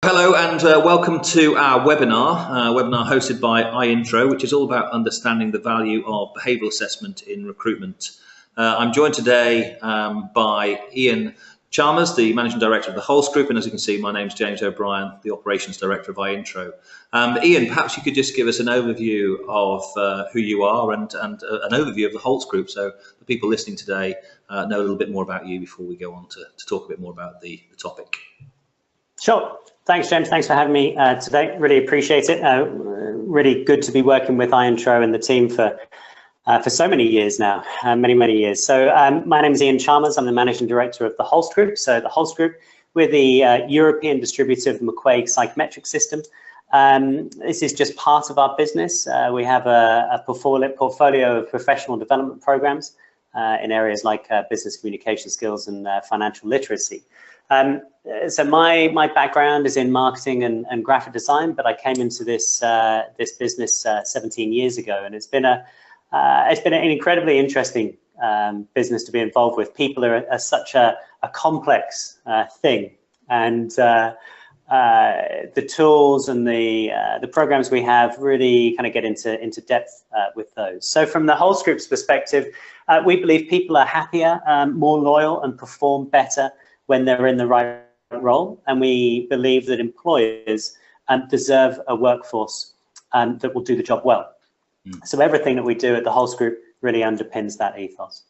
Hello and welcome to our webinar hosted by iIntro, which is all about understanding the value of behavioural assessment in recruitment. I'm joined today by Ian Chalmers, the Managing Director of the Hulse Group, and as you can see, my name's James O'Brien, the Operations Director of iIntro. Ian, perhaps you could just give us an overview of who you are and an overview of the Hulse Group, so the people listening today know a little bit more about you before we go on to talk a bit more about the topic. Sure. Thanks, James. Thanks for having me today. Really appreciate it. Really good to be working with iIntro and the team for so many years now, many years. So my name is Ian Chalmers. I'm the Managing Director of the Hulse Group. So the Hulse Group, we're the European distributor of the McQuaig psychometric system. This is just part of our business. We have a portfolio of professional development programs in areas like business communication skills and financial literacy. So my background is in marketing and graphic design, but I came into this business 17 years ago, and it's been an incredibly interesting business to be involved with. People are such a complex thing, and the tools and the programs we have really kind of get into depth with those. So from the Hulse Group's perspective, we believe people are happier, more loyal, and perform better when they're in the right role, and we believe that employers deserve a workforce that will do the job well. So everything that we do at the Hulse Group really underpins that ethos.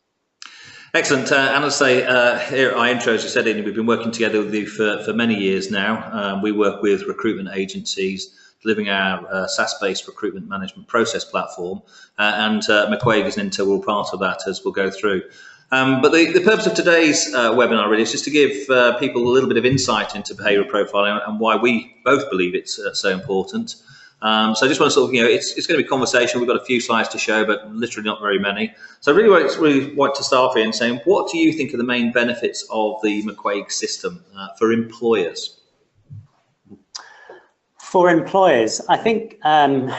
Excellent. And as I say, here at iIntro, as you said, Ian, we've been working together with you for many years now. We work with recruitment agencies, delivering our SaaS-based recruitment management process platform, and McQuaig is an integral part of that, as we'll go through. But the purpose of today's webinar really is just to give people a little bit of insight into behavioural profiling and why we both believe it's so important. So I just want to sort of, it's going to be a conversation. We've got a few slides to show, but literally not very many. So I really want to start here and saying, what do you think are the main benefits of the McQuaig system for employers? For employers, I think there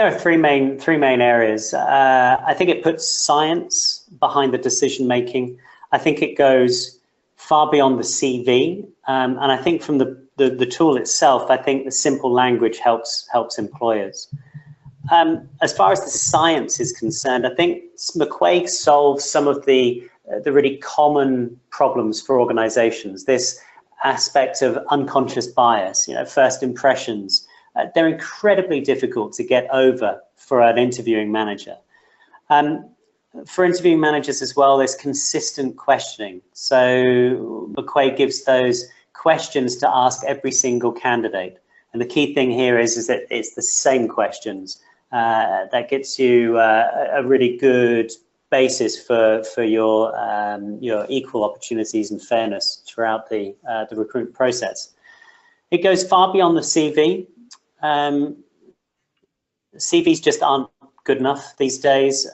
are three main areas. I think it puts science behind the decision making. I think it goes far beyond the CV, and I think from the tool itself, I think the simple language helps employers. As far as the science is concerned, I think McQuaig solves some of the really common problems for organizations. This aspect of unconscious bias, first impressions, they're incredibly difficult to get over for an interviewing manager. For interviewing managers as well, there's consistent questioning. So McQuaig gives those questions to ask every single candidate. And the key thing here is that it's the same questions. That gets you a really good basis for your equal opportunities and fairness throughout the recruitment process. It goes far beyond the CV. CVs just aren't good enough these days.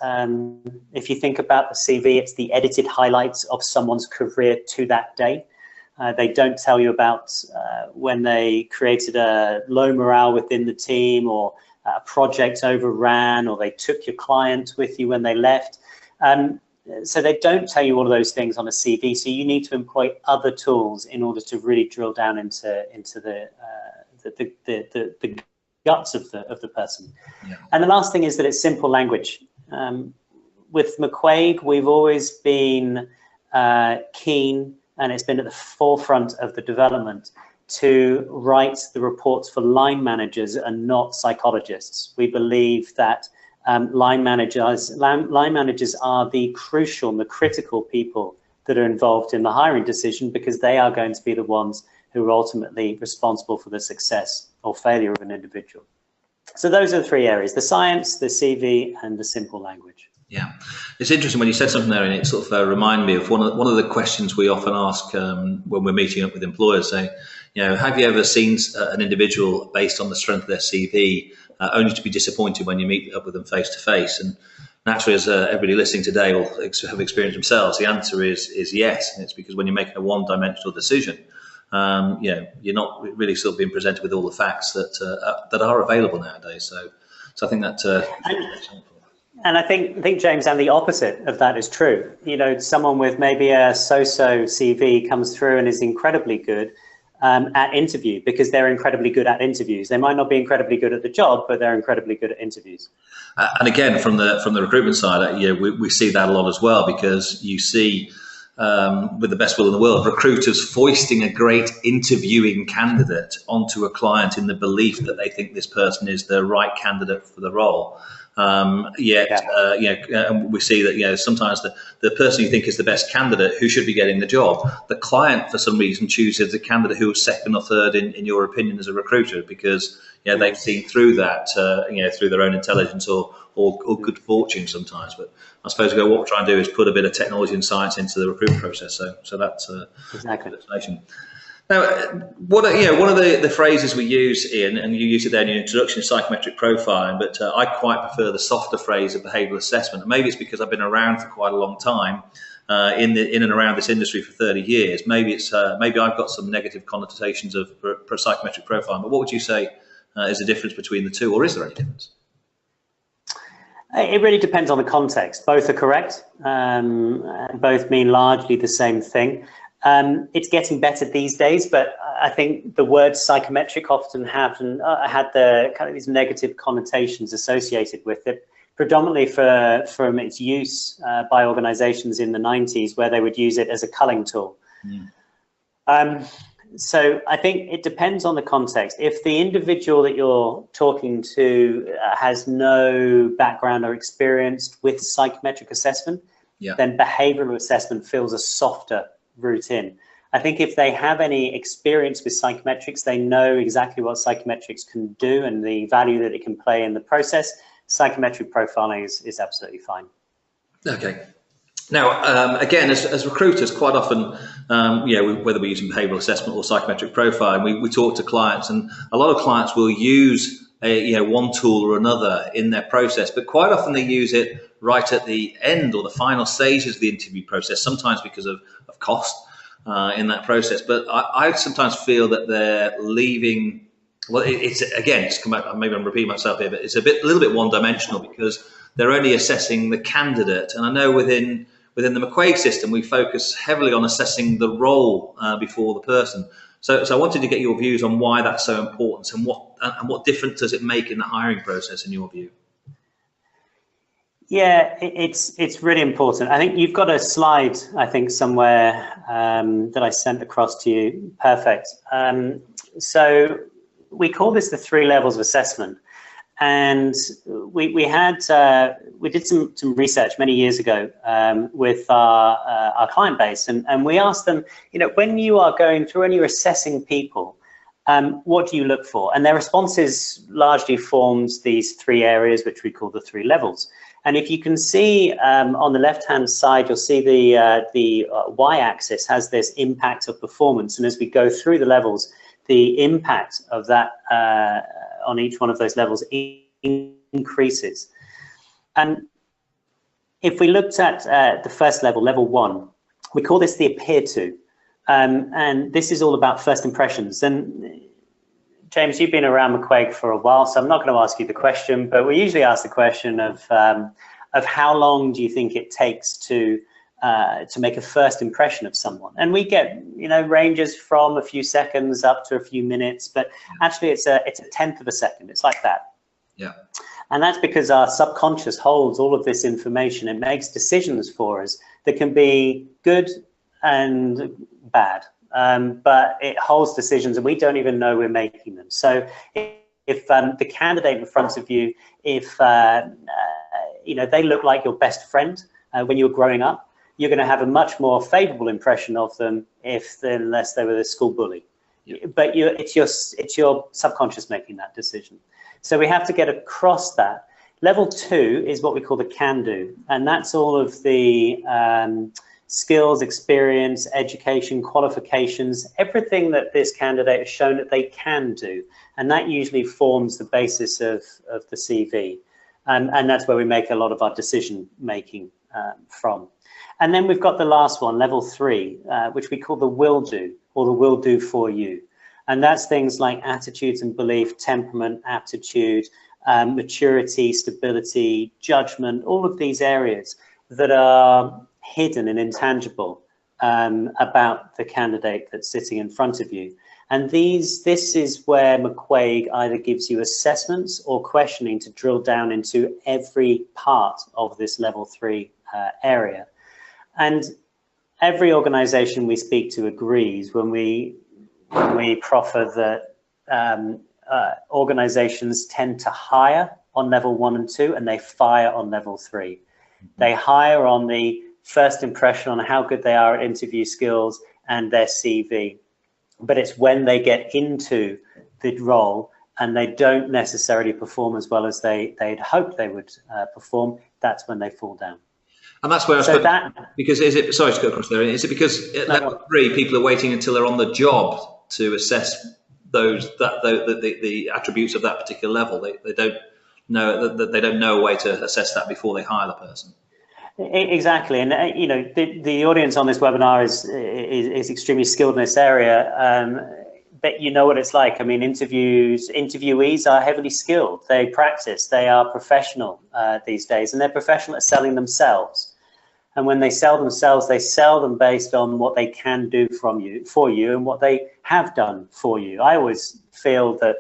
If you think about the CV, it's the edited highlights of someone's career to that day. They don't tell you about when they created a low morale within the team, or a project overran, or they took your client with you when they left. So they don't tell you all of those things on a CV. So you need to employ other tools in order to really drill down into the guts of the person. Yeah. And the last thing is that it's simple language. With McQuaig, we've always been keen, and it's been at the forefront of the development, to write the reports for line managers and not psychologists. We believe that line managers are the crucial and the critical people that are involved in the hiring decision, because they are going to be the ones who are ultimately responsible for the success or failure of an individual. So those are the three areas: the science, the CV, and the simple language. Yeah, it's interesting when you said something there, and it sort of reminded me of one of the questions we often ask when we're meeting up with employers, saying, have you ever seen an individual based on the strength of their CV only to be disappointed when you meet up with them face to face? And naturally, as everybody listening today will have experienced themselves, the answer is yes. And it's because when you're making a one-dimensional decision, you're not really sort of being presented with all the facts that are available nowadays. So I think that's helpful. And I think James, and the opposite of that is true. Someone with maybe a so-so CV comes through and is incredibly good, at interview, because they're incredibly good at interviews. They might not be incredibly good at the job, but they're incredibly good at interviews. And again, from the recruitment side, we see that a lot as well, because you see, with the best will in the world, recruiters foisting a great interviewing candidate onto a client in the belief that they think this person is the right candidate for the role. And we see that sometimes the person you think is the best candidate, who should be getting the job, the client for some reason chooses the candidate who was second or third in your opinion as a recruiter, because they've seen through that through their own intelligence or good fortune sometimes. But I suppose what we're trying to do is put a bit of technology and science into the recruitment process. So that's exactly. Explanation. Now, one of the phrases we use, Ian, and you use it there in your introduction, is psychometric profiling, but I quite prefer the softer phrase of behavioural assessment. And maybe it's because I've been around for quite a long time in and around this industry for 30 years. Maybe I've got some negative connotations of psychometric profiling. But what would you say is the difference between the two, or is there any difference? It really depends on the context. Both are correct. Both mean largely the same thing. It's getting better these days, but I think the word psychometric often had the kind of these negative connotations associated with it, predominantly from its use by organizations in the 90s, where they would use it as a culling tool. So I think it depends on the context. If the individual that you're talking to has no background or experience with psychometric assessment, then behavioral assessment feels a softer route in. I think if they have any experience with psychometrics, they know exactly what psychometrics can do and the value that it can play in the process. Psychometric profiling is absolutely fine. Okay. Now, again, as recruiters, quite often, whether we're using behavioural assessment or psychometric profiling, we talk to clients, and a lot of clients will use one tool or another in their process, but quite often they use it right at the end or the final stages of the interview process, sometimes because of cost in that process. But I sometimes feel that they're leaving. Well, it's come out, maybe I'm repeating myself here, but it's a little bit one-dimensional, because they're only assessing the candidate. And I know within the McQuaig system, we focus heavily on assessing the role before the person. So I wanted to get your views on why that's so important, and what difference does it make in the hiring process in your view? Yeah, it's really important. I think you've got a slide, I think, somewhere that I sent across to you. Perfect. So we call this the 3 levels of assessment. And we did some research many years ago with our client base, and we asked them, when you are going through and you're assessing people, what do you look for? And their responses largely forms these 3 areas, which we call the 3 levels. And if you can see on the left-hand side, you'll see the y-axis has this impact of performance, and as we go through the levels, the impact of that on each one of those levels increases. And if we looked at the first level, level 1, we call this the appear to, and this is all about first impressions. And James, you've been around McQuaig for a while, so I'm not going to ask you the question, but we usually ask the question of how long do you think it takes to make a first impression of someone? And we get, ranges from a few seconds up to a few minutes, but actually it's a 1/10 of a second. It's like that. Yeah. And that's because our subconscious holds all of this information. It makes decisions for us that can be good and bad, but it holds decisions and we don't even know we're making them. So if the candidate in front of you, if they look like your best friend when you were growing up, you're going to have a much more favorable impression of them unless they were the school bully. Yeah. But it's your subconscious making that decision. So we have to get across that. Level 2 is what we call the can-do, and that's all of the skills, experience, education, qualifications, everything that this candidate has shown that they can do, and that usually forms the basis of the CV, and that's where we make a lot of our decision making from. And then we've got the last one, level 3, which we call the will do, or the will do for you. And that's things like attitudes and belief, temperament, aptitude, maturity, stability, judgment, all of these areas that are hidden and intangible about the candidate that's sitting in front of you. And this is where McQuaig either gives you assessments or questioning to drill down into every part of this level 3 area. And every organization we speak to agrees when we proffer that organizations tend to hire on level 1 and 2, and they fire on level 3. They hire on the first impression on how good they are at interview skills and their CV. But it's when they get into the role and they don't necessarily perform as well as they'd hoped they would perform, that's when they fall down. And that's where I suppose, because is it, sorry to go across there, is it because at level 3 people are waiting until they're on the job to assess the attributes of that particular level? They don't know a way to assess that before they hire the person. Exactly, and you know, the audience on this webinar is extremely skilled in this area, but you know what it's like. I mean, interviewees are heavily skilled. They practice. They are professional these days, and they're professional at selling themselves. And when they sell themselves, they sell them based on what they can do for you, and what they have done for you. I always feel that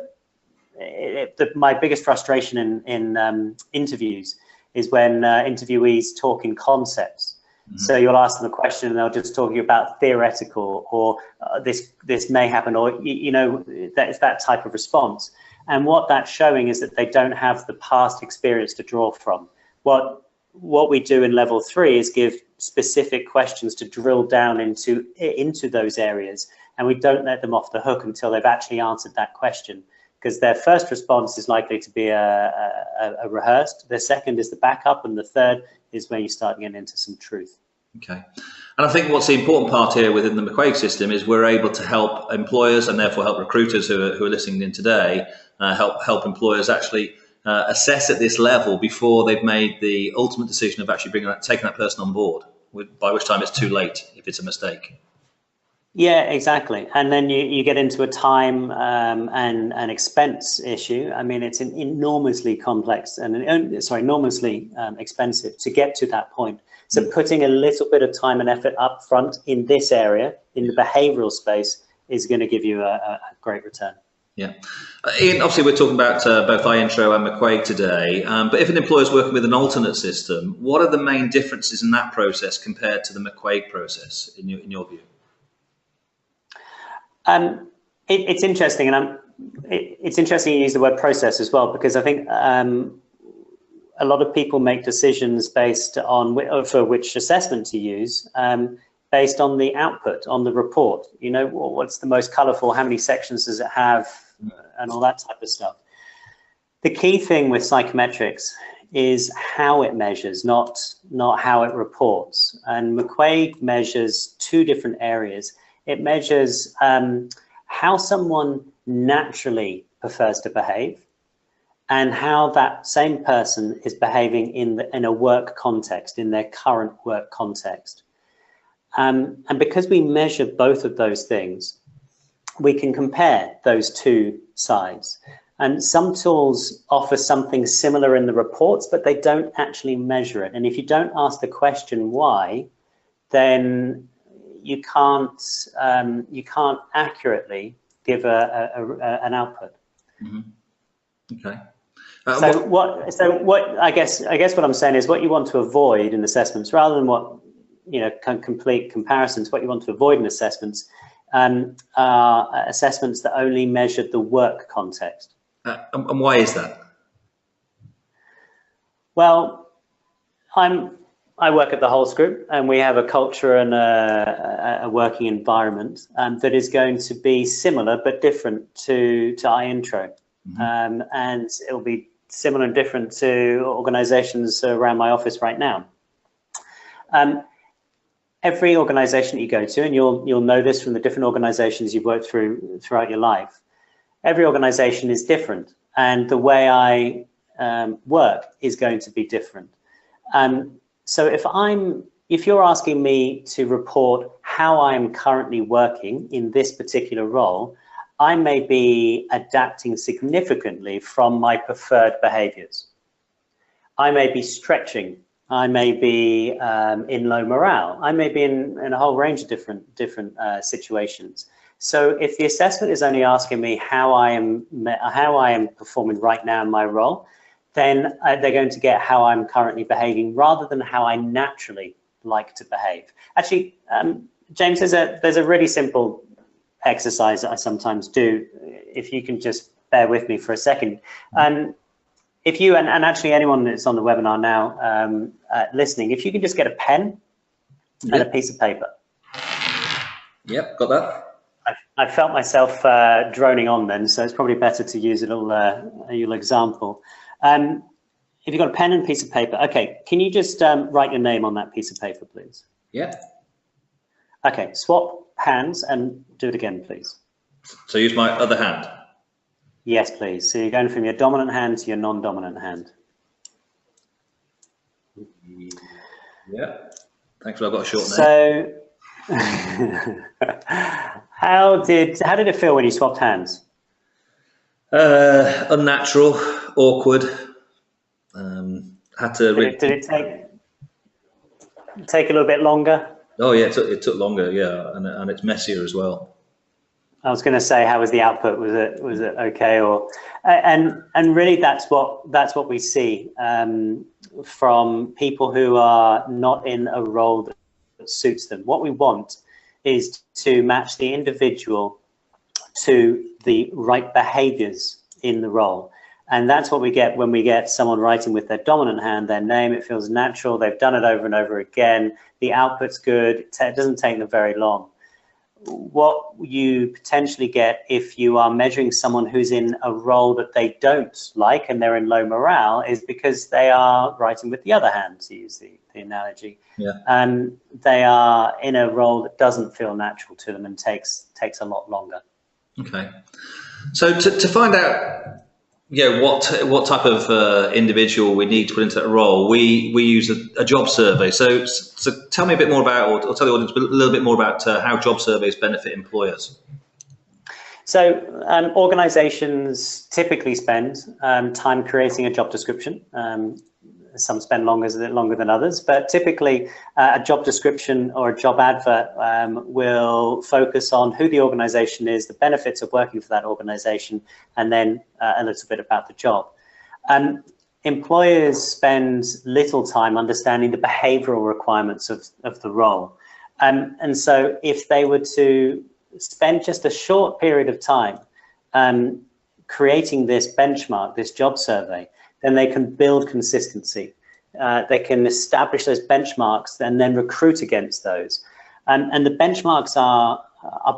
my biggest frustration in interviews is when interviewees talk in concepts. Mm-hmm. So you'll ask them a question and they'll just talk to you about theoretical, or this may happen, or you know, that's that type of response. And what that's showing is that they don't have the past experience to draw from. What we do in level 3 is give specific questions to drill down into those areas, and we don't let them off the hook until they've actually answered that question. Because their first response is likely to be a rehearsed, their second is the backup, and the third is where you start getting into some truth. Okay. And I think what's the important part here within the McQuaig system is we're able to help employers, and therefore help recruiters who are listening in today, help employers actually assess at this level before they've made the ultimate decision of actually taking that person on board, by which time it's too late if it's a mistake. Yeah, exactly. And then you get into a time and expense issue. I mean, it's enormously complex and enormously expensive to get to that point. So putting a little bit of time and effort up front in this area, in the behavioural space, is going to give you a great return. Yeah. Ian, obviously we're talking about both iIntro and McQuaig today, but if an employer is working with an alternate system, what are the main differences in that process compared to the McQuaig process, in your view? It's interesting, and it's interesting you use the word process as well, because I think a lot of people make decisions based on for which assessment to use, based on the output, on the report. You know, what's the most colourful, how many sections does it have, and all that type of stuff. The key thing with psychometrics is how it measures, not how it reports. And McQuaig measures 2 different areas. It measures how someone naturally prefers to behave, and how that same person is behaving in a work context, in their current work context. And because we measure both of those things, we can compare those 2 sides. And some tools offer something similar in the reports, but they don't actually measure it. And if you don't ask the question why, then you can't accurately give an output. Mm-hmm. Okay. So what I guess what I'm saying is, what you want to avoid in assessments, rather than what, you know, complete comparisons, what you want to avoid in assessments are assessments that only measure the work context. And why is that? Well, I work at the Holz Group, and we have a culture and a working environment that is going to be similar but different to iIntro. Mm-hmm. And it'll be similar and different to organizations around my office right now. Every organization you go to, and you'll know this from the different organizations you've worked throughout your life, every organization is different, and the way I work is going to be different. So if you're asking me to report how I'm currently working in this particular role, I may be adapting significantly from my preferred behaviors. I may be stretching. I may be in low morale. I may be in a whole range of different situations. So if the assessment is only asking me how I am performing right now in my role, then they're going to get how I'm currently behaving rather than how I naturally like to behave. Actually, James, there's a really simple exercise that I sometimes do. If you can just bear with me for a second. If you, and actually anyone that's on the webinar now listening, if you can just get a pen and a piece of paper. Yep, got that. I felt myself droning on then, so it's probably better to use a little example. If you've got a pen and a piece of paper, okay, can you just write your name on that piece of paper, please? Yeah. Okay, swap hands and do it again, please. So use my other hand. Yes, please. So you're going from your dominant hand to your non-dominant hand. Yeah. Thanks, I've got a short name. So, how did it feel when you swapped hands? Unnatural, awkward. Had to. Did it take a little bit longer? Oh yeah, it took longer. Yeah, and it's messier as well. I was going to say, how was the output? Was it okay? Or and really, that's what we see from people who are not in a role that suits them. What we want is to match the individual to the right behaviors in the role. And that's what we get when we get someone writing with their dominant hand, their name. It feels natural. They've done it over and over again. The output's good. It doesn't take them very long. What you potentially get if you are measuring someone who's in a role that they don't like and they're in low morale is because they are writing with the other hand, to use the analogy. Yeah. And they are in a role that doesn't feel natural to them and takes a lot longer. Okay. So to find out, what type of individual we need to put into that role, we use a job survey. So tell me a bit more about, or tell the audience a little bit more about how job surveys benefit employers. So organizations typically spend time creating a job description. Some spend longer than others, but typically a job description or a job advert will focus on who the organization is, the benefits of working for that organization, and then a little bit about the job. Employers spend little time understanding the behavioral requirements of the role. And so if they were to spend just a short period of time creating this benchmark, this job survey, then they can build consistency. They can establish those benchmarks and then recruit against those. And the benchmarks are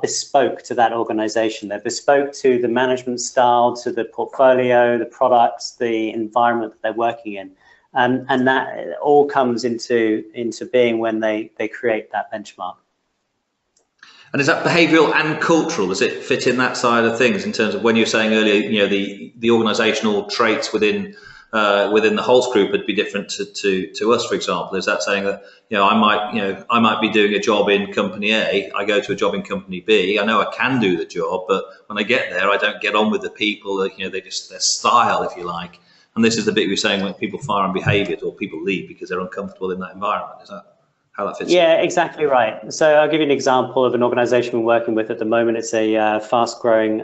bespoke to that organization. They're bespoke to the management style, to the portfolio, the products, the environment that they're working in. And that all comes into being when they create that benchmark. And is that behavioural and cultural? Does it fit in that side of things in terms of when you were saying earlier, the organisational traits within the Holtz group would be different to us, for example? Is that saying that I might be doing a job in company A, I go to a job in company B, I know I can do the job, but when I get there, I don't get on with the people. Their style, if you like. And this is the bit we're saying when people fire on behaviours or people leave because they're uncomfortable in that environment. Is that how that fits? Yeah, exactly right. So I'll give you an example of an organisation we're working with at the moment. It's a fast-growing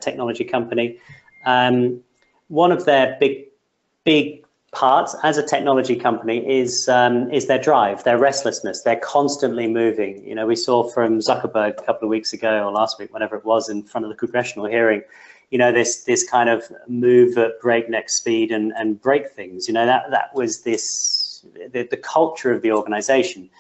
technology company. One of their big parts as a technology company is their drive, their restlessness. They're constantly moving. We saw from Zuckerberg a couple of weeks ago or last week, whenever it was, in front of the congressional hearing, this kind of move at breakneck speed and break things. That was the culture of the organization.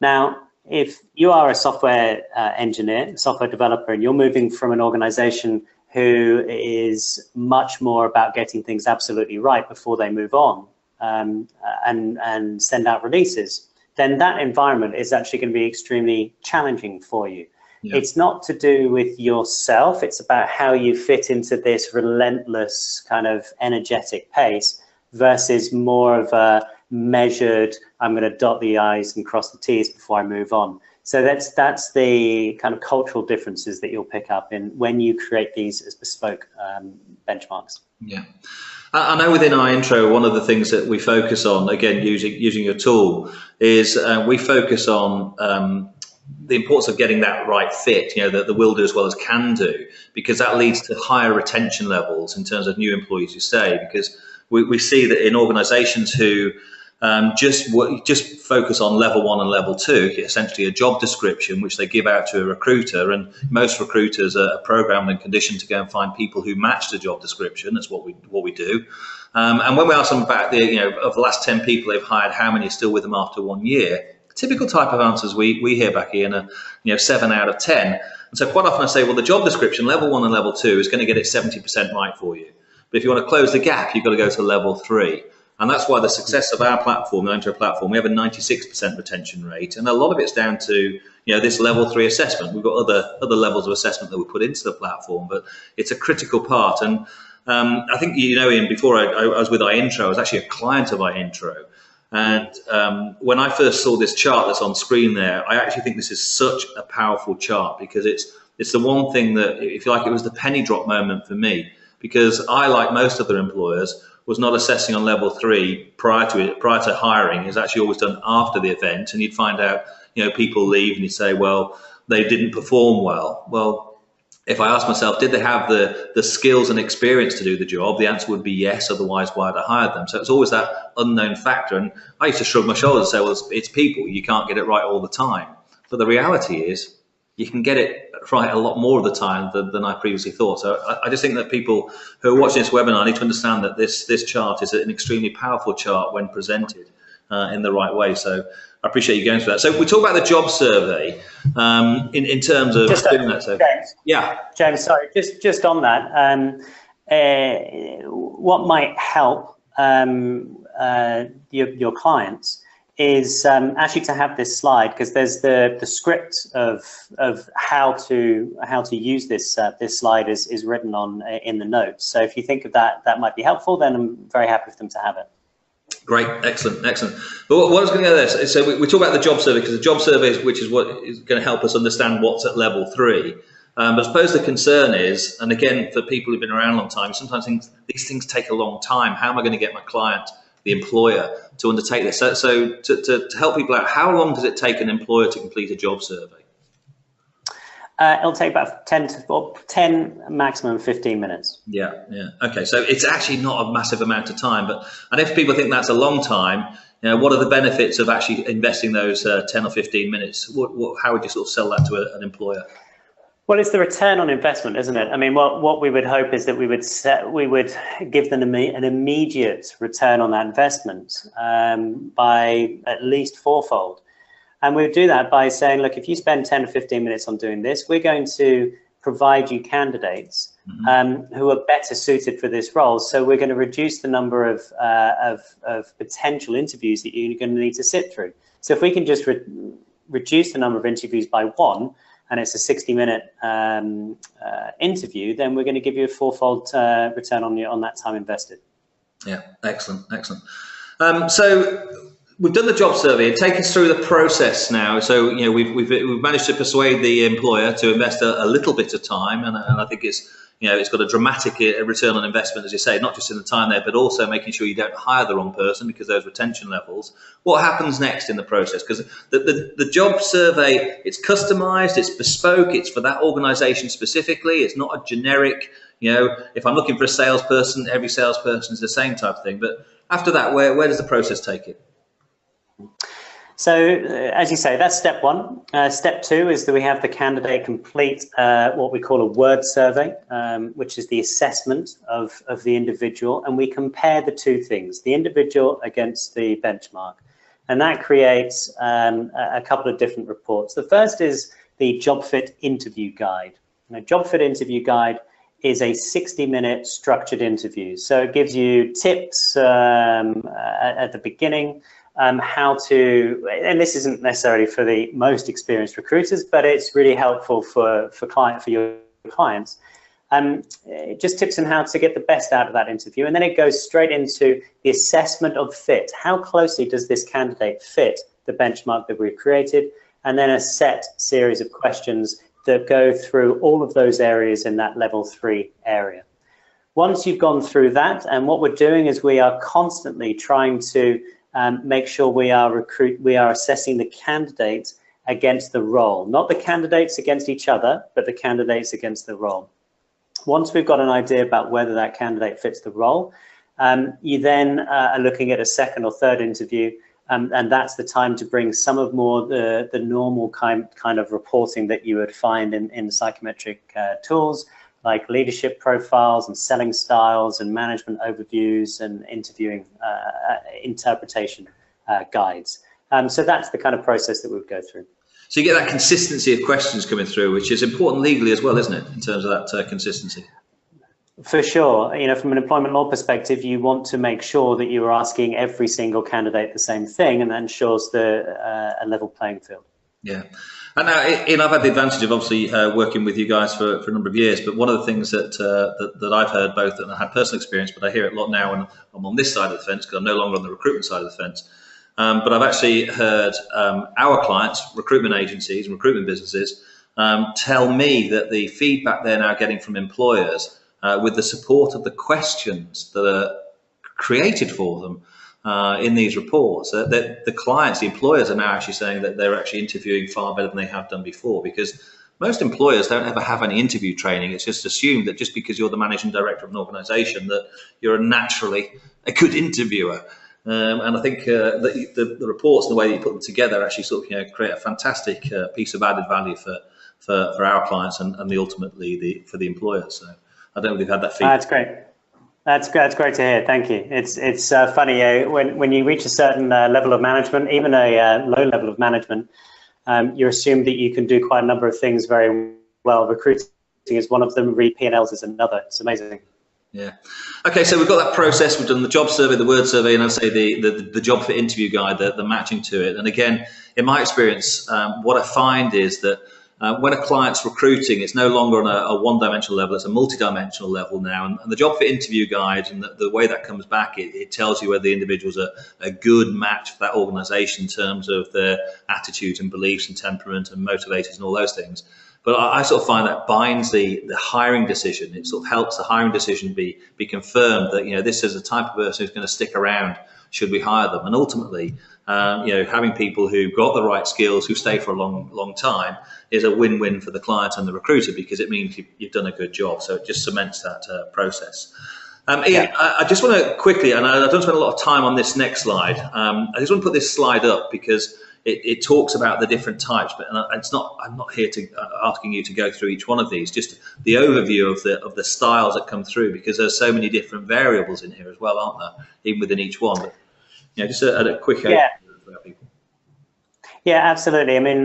Now, if you are a software engineer, software developer, and you're moving from an organization who is much more about getting things absolutely right before they move on and send out releases, then that environment is actually going to be extremely challenging for you. Yeah. It's not to do with yourself. It's about how you fit into this relentless kind of energetic pace versus more of a measured, I'm going to dot the I's and cross the T's before I move on. So that's the kind of cultural differences that you'll pick up in when you create these as bespoke benchmarks. Yeah, I know within our intro, one of the things that we focus on, again, using your tool, is we focus on the importance of getting that right fit, the will do as well as can do, because that leads to higher retention levels in terms of new employees who stay. Because we see that in organisations who just focus on level 1 and level 2, essentially a job description which they give out to a recruiter, and most recruiters are programmed and conditioned to go and find people who match the job description. That's what we do. And when we ask them about of the last 10 people they've hired, how many are still with them after 1 year? Typical type of answers we hear back here are 7 out of 10. And so quite often I say, well, the job description, level 1 and level 2, is going to get it 70% right for you. But if you want to close the gap, you've got to go to level 3. And that's why the success of our platform, the Intro platform, we have a 96% retention rate. And a lot of it's down to this level 3 assessment. We've got other levels of assessment that we put into the platform, but it's a critical part. And I think, Ian, before I was with iIntro, I was actually a client of iIntro. And when I first saw this chart that's on screen there, I actually think this is such a powerful chart, because it's the one thing that, if you like, it was the penny drop moment for me, because I, like most other employers, was not assessing on level 3 prior to hiring. It was actually always done after the event, and you'd find out, people leave, and you'd say, well, they didn't perform well. Well, if I asked myself, did they have the skills and experience to do the job? The answer would be yes, otherwise why had I hired them? So it's always that unknown factor. And I used to shrug my shoulders and say, well, it's people. You can't get it right all the time. But the reality is you can get it right a lot more of the time than I previously thought. So I just think that people who are watching this webinar need to understand that this chart is an extremely powerful chart when presented in the right way. So I appreciate you going through that. So we talk about the job survey in terms of doing that. So James, yeah, James, sorry, just on that, what might help your clients is actually to have this slide, because there's the script of how to use this slide is written on in the notes. So if you think of that might be helpful, then I'm very happy for them to have it. Great, excellent. But what I was going to go there, so we talk about the job survey, because the job survey, which is what is going to help us understand what's at level 3. But I suppose the concern is, and again, for people who've been around a long time, sometimes these things take a long time. How am I going to get my client, the employer, to undertake this? So to help people out, how long does it take an employer to complete a job survey? It'll take about 10, maximum 15 minutes. Yeah. Okay, so it's actually not a massive amount of time. And if people think that's a long time, what are the benefits of actually investing those 10 or 15 minutes? How would you sort of sell that to an employer? Well, it's the return on investment, isn't it? I mean, what we would hope is that we would give them an immediate return on that investment by at least fourfold. And we would do that by saying, look, if you spend 10 or 15 minutes on doing this, we're going to provide you candidates who are better suited for this role. So we're going to reduce the number of potential interviews that you're going to need to sit through. So if we can just reduce the number of interviews by 1, and it's a 60-minute interview, then we're going to give you a fourfold return on that time invested. Yeah, excellent. So we've done the job survey. Take us through the process now. So we've managed to persuade the employer to invest a little bit of time, and I think it's got a dramatic return on investment, as you say, not just in the time there, but also making sure you don't hire the wrong person, because those retention levels. What happens next in the process? Because the job survey, it's customized, it's bespoke, it's for that organization specifically. It's not a generic, if I'm looking for a salesperson, every salesperson is the same type of thing. But after that, where does the process take it? So, as you say, that's step 1. Step 2 is that we have the candidate complete what we call a word survey, which is the assessment of the individual, and we compare the two things, the individual against the benchmark, and that creates a couple of different reports. The first is the Job Fit Interview Guide. Job Fit Interview Guide is a 60-minute structured interview, so it gives you tips at the beginning. How to, and this isn't necessarily for the most experienced recruiters, but it's really helpful for your clients. Just tips on how to get the best out of that interview, and then it goes straight into the assessment of fit. How closely does this candidate fit the benchmark that we've created? And then a set series of questions that go through all of those areas in that level 3 area. Once you've gone through that, and what we're doing is we are constantly trying to make sure we are assessing the candidate against the role, not the candidates against each other, but the candidates against the role. Once we've got an idea about whether that candidate fits the role, you then are looking at a second or third interview, and that's the time to bring some of more the normal kind of reporting that you would find in psychometric tools, like leadership profiles and selling styles and management overviews and interviewing interpretation guides. So that's the kind of process that we would go through. So you get that consistency of questions coming through, which is important legally as well, isn't it, in terms of that consistency? For sure. You know, from an employment law perspective, you want to make sure that you are asking every single candidate the same thing, and that ensures a level playing field. Yeah. And now, I've had the advantage of obviously working with you guys for a number of years, but one of the things that I've heard both, and I had personal experience, but I hear it a lot now when I'm on this side of the fence, because I'm no longer on the recruitment side of the fence. But I've actually heard our clients, recruitment agencies and recruitment businesses, tell me that the feedback they're now getting from employers with the support of the questions that are created for them in these reports, that the clients, the employers are now actually saying that they're actually interviewing far better than they have done before, because most employers don't ever have any interview training. It's just assumed that just because you're the managing director of an organisation that you're naturally a good interviewer. And I think the reports and the way that you put them together actually sort of create a fantastic piece of added value for our clients and ultimately for the employers. So I don't know if you've had that feedback. That's great. That's great to hear. Thank you. It's funny when you reach a certain level of management, even a low level of management, you assume that you can do quite a number of things very well. Recruiting is one of them. Read P&Ls is another. It's amazing. Yeah. Okay, so we've got that process. We've done the job survey, the word survey, and I'd say the job fit interview guide, the matching to it. And again, in my experience, what I find is that when a client's recruiting, it's no longer on a one-dimensional level, it's a multi-dimensional level now. And the job fit interview guide and the way that comes back, it tells you whether the individual's a good match for that organisation in terms of their attitudes and beliefs and temperament and motivators and all those things. But I sort of find that binds the hiring decision. It sort of helps the hiring decision be confirmed that, this is the type of person who's going to stick around should we hire them. And ultimately, having people who've got the right skills, who stay for a long time, is a win-win for the client and the recruiter, because it means you've done a good job. So it just cements that process. Ian, I just want to quickly, and I don't spend a lot of time on this next slide. I just want to put this slide up because it talks about the different types, but I'm not here to asking you to go through each one of these. Just the overview of the styles that come through, because there's so many different variables in here as well, aren't there? Even within each one. But just a quick overview for our people. Yeah, absolutely. I mean,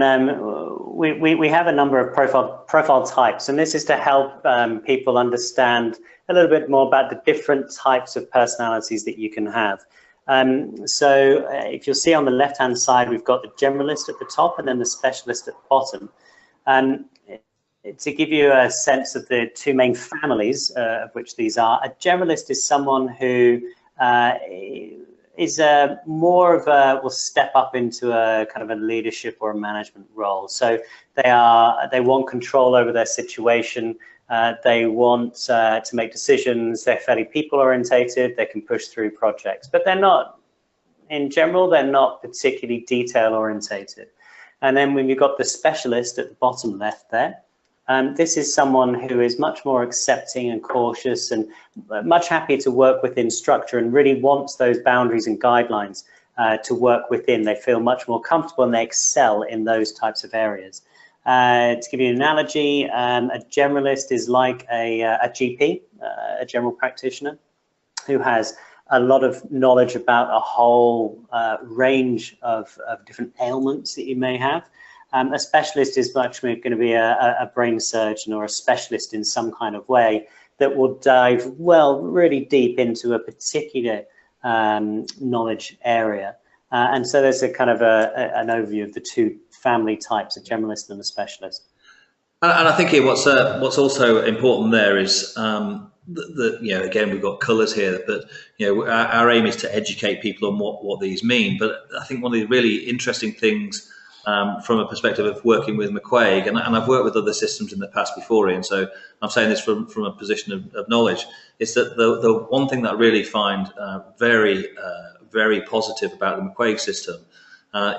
we have a number of profile types, and this is to help people understand a little bit more about the different types of personalities that you can have. So if you'll see on the left-hand side, we've got the generalist at the top and then the specialist at the bottom. To give you a sense of the two main families of which these are, a generalist is someone who is more of will step up into a kind of a leadership or a management role. So they want control over their situation. They want to make decisions. They're fairly people orientated. They can push through projects, but they're not, in general, they're not particularly detail orientated. And then when you've got the specialist at the bottom left there, this is someone who is much more accepting and cautious and much happier to work within structure and really wants those boundaries and guidelines to work within. They feel much more comfortable and they excel in those types of areas. To give you an analogy, a generalist is like a GP, a general practitioner, who has a lot of knowledge about a whole range of different ailments that you may have. A specialist is much more going to be a brain surgeon or a specialist in some kind of way that will dive really deep into a particular knowledge area. And so there's a kind of an overview of the two family types, a generalist and a specialist. And I think here what's also important there is again, we've got colours here, but our aim is to educate people on what these mean. But I think one of the really interesting things from a perspective of working with McQuaig, and I've worked with other systems in the past before, Ian, so I'm saying this from a position of knowledge, is that the one thing that I really find very positive about the McQuaig system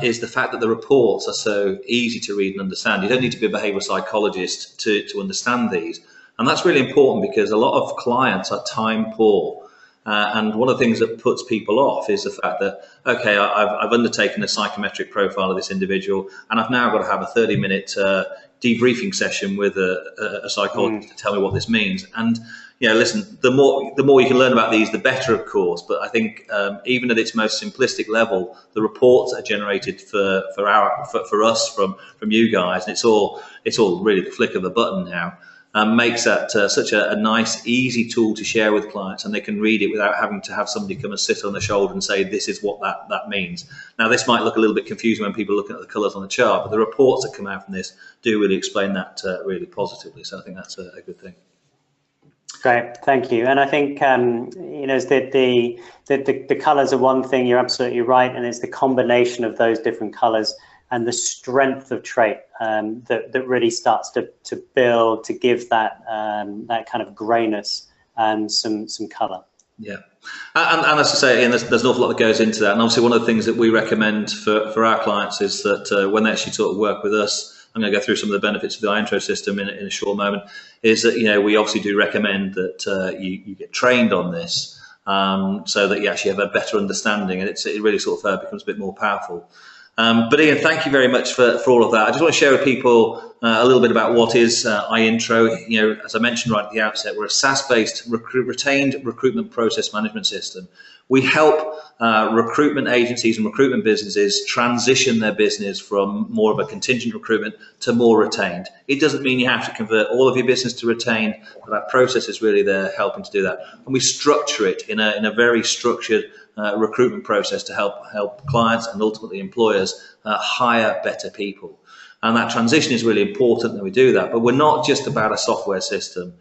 is the fact that the reports are so easy to read and understand. You don't need to be a behavioural psychologist to understand these. And that's really important because a lot of clients are time poor. And one of the things that puts people off is the fact that, okay, I've undertaken a psychometric profile of this individual, and I've now got to have a 30-minute debriefing session with a psychologist to tell me what this means. And listen, the more you can learn about these, the better, of course. But I think even at its most simplistic level, the reports that are generated for us from you guys, and it's all really the flick of a button now. Makes that such a nice, easy tool to share with clients, and they can read it without having to have somebody come and sit on their shoulder and say, this is what that means. Now, this might look a little bit confusing when people are looking at the colours on the chart, but the reports that come out from this do really explain that really positively. So I think that's a good thing. Great, thank you. And I think the colours are one thing. You're absolutely right, and it's the combination of those different colours and the strength of trait that really starts to build, to give that kind of greyness and some colour. Yeah. And as I say, Ian, there's an awful lot that goes into that. And obviously one of the things that we recommend for our clients is that when they actually sort of work with us, I'm going to go through some of the benefits of the iIntro system in a short moment, is that, we obviously do recommend that you get trained on this so that you actually have a better understanding, and it really sort of becomes a bit more powerful. But Ian, thank you very much for all of that. I just want to share with people a little bit about what is iIntro. As I mentioned right at the outset, we're a SaaS-based retained recruitment process management system. We help recruitment agencies and recruitment businesses transition their business from more of a contingent recruitment to more retained. It doesn't mean you have to convert all of your business to retained, but that process is really there helping to do that. And we structure it in a very structured recruitment process to help clients and ultimately employers hire better people. And that transition is really important that we do that. But we're not just about a software system.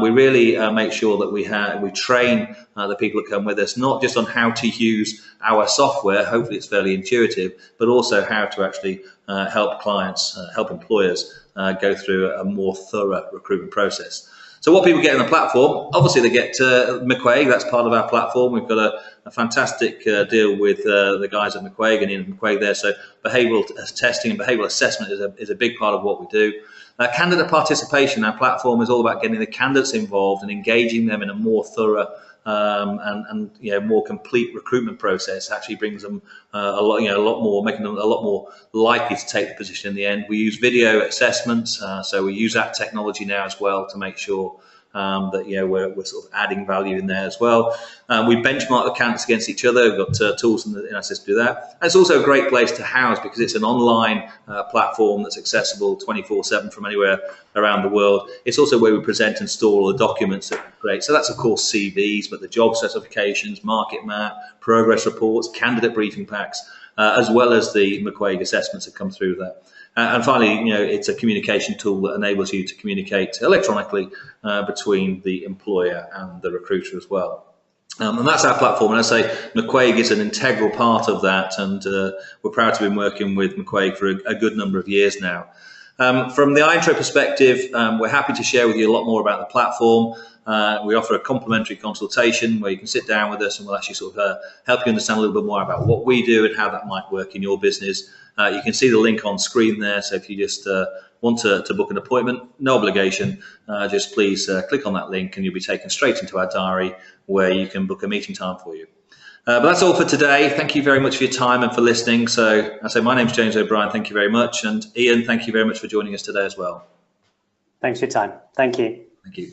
We really make sure that we train the people that come with us, not just on how to use our software, hopefully it's fairly intuitive, but also how to actually help clients, help employers go through a more thorough recruitment process. So what people get in the platform, obviously they get McQuaig, that's part of our platform. We've got a fantastic deal with the guys at McQuaig and Ian McQuaig there. So behavioural testing and behavioural assessment is a big part of what we do. Candidate participation, our platform is all about getting the candidates involved and engaging them in a more thorough and more complete recruitment process. Actually brings them a lot more, making them a lot more likely to take the position in the end. We use video assessments, so we use that technology now as well to make sure that we're sort of adding value in there as well. We benchmark the candidates against each other. We've got tools in our system to do that. And it's also a great place to house because it's an online platform that's accessible 24/7 from anywhere around the world. It's also where we present and store all the documents that we create. So that's of course CVs, but the job certifications, market map, progress reports, candidate briefing packs, as well as the McQuaig assessments that come through that. And finally, it's a communication tool that enables you to communicate electronically between the employer and the recruiter as well. And that's our platform. And I say McQuaig is an integral part of that. And we're proud to have been working with McQuaig for a good number of years now. From the iIntro perspective, we're happy to share with you a lot more about the platform. We offer a complimentary consultation where you can sit down with us and we'll actually sort of help you understand a little bit more about what we do and how that might work in your business. You can see the link on screen there, so if you just want to book an appointment, no obligation, just please click on that link and you'll be taken straight into our diary where you can book a meeting time for you. But that's all for today. Thank you very much for your time and for listening. So I say my name's James O'Brien, thank you very much, and Ian, thank you very much for joining us today as well. Thanks for your time. Thank you. Thank you.